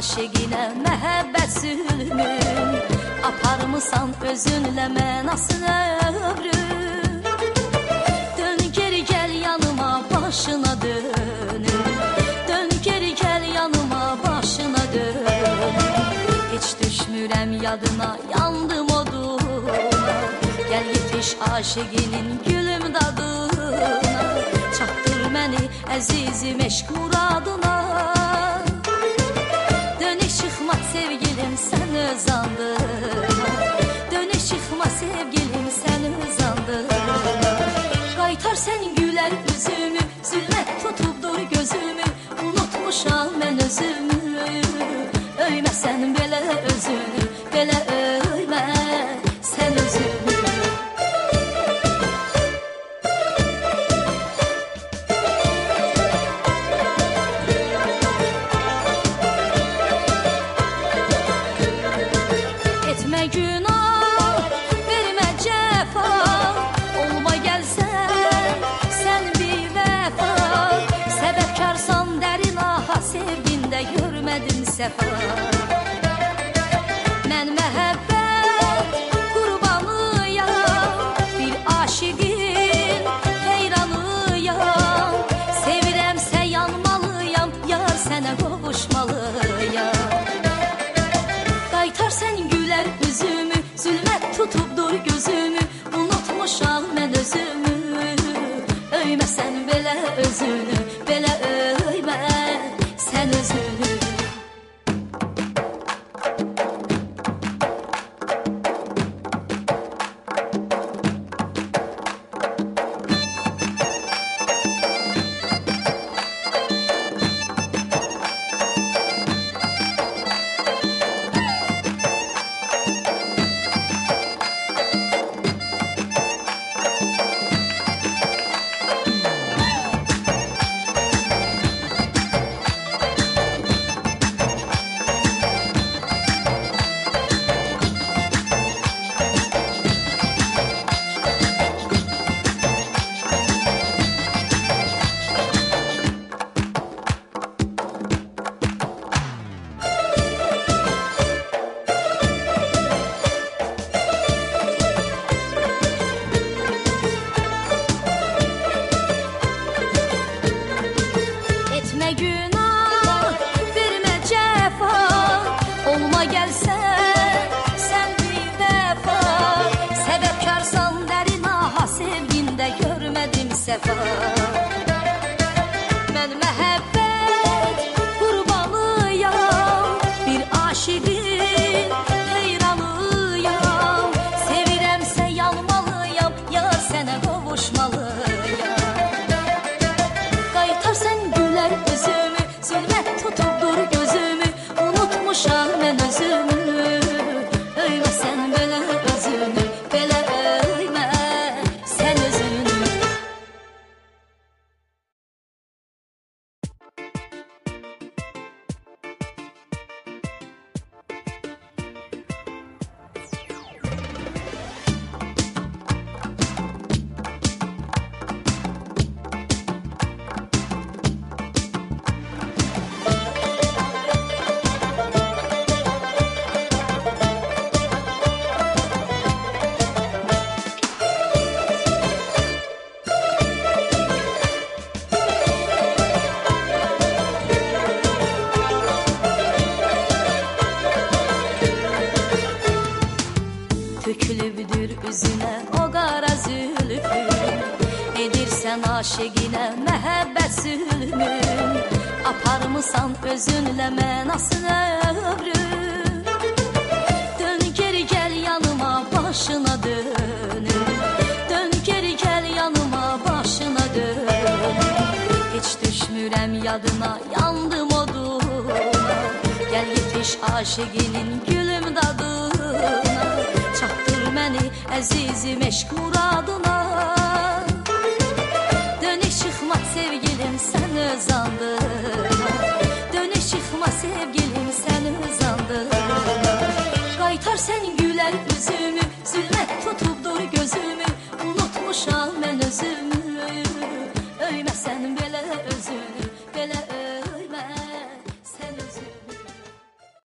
aşiqinə məhəbbət zülmün, aparmısan özünlə mənasını ömrün. Dön geri gəl yanıma başına dönüm, dön geri gəl yanıma başına dönüm. Heç düşmürəm yadına, yandım oduna, gəl yetiş aşiqinin gülüm dadına. Çatdır məni əzizim eşq muradına. Dönüş çıxma sevgilim sən öz andına, dönüş çıxma sevgilim sən öz andına. Qaytar sən gülər üzümü, zülmət tutubdur gözümü, unutmuşam mən özümü. Öyməsən belə özünü, belə öymə sən özünü. Etmə günah, vermə cəfa, olma gəlsən sən bir vəfa. Səbəbkarsan dərin aha, sevgində görmədim səfa. Mən məhəbbət qurbanıyam, bir aşiqin heyranıyam. Sevirəmsə yanmalıyam, yar sənə qovuşmalıyam. Qaytar sən gülər üzümü, zülmət tutubdur gözümü, unutmuşam mən özümü. Öyməsən belə özünü, belə öymə sən özünü. Etmə günah, vermə cəfa, olma gəlsən sən bir vəfa. Səbəbkarsan dərin aha, sevgində görmədim səfa. Mən məhəbbət qurbanıyam, bir aşiqin heyranıyam. Sevirəmsə yanmalıyam, yar sənə qovuşmalıyam. Qaytar sən gülər üzümü, zülmət tutubdur gözümü, unutmuşam mən özümü. Öyməsən belə özünü, belə öymə sən özünü. Tökülübdür üzünə o qara zülfün, edirsən aşiqinə məhəbbət zülmün, aparmısan özünlə mənasını ömrün. Dön geri gəl yanıma başına dönüm, dön geri gəl yanıma başına dönüm. Heç düşmürəm yadına, yandım oduna, gəl yetiş aşiqinin gülüm dadına. Çatdır məni əzizim eşq muradına.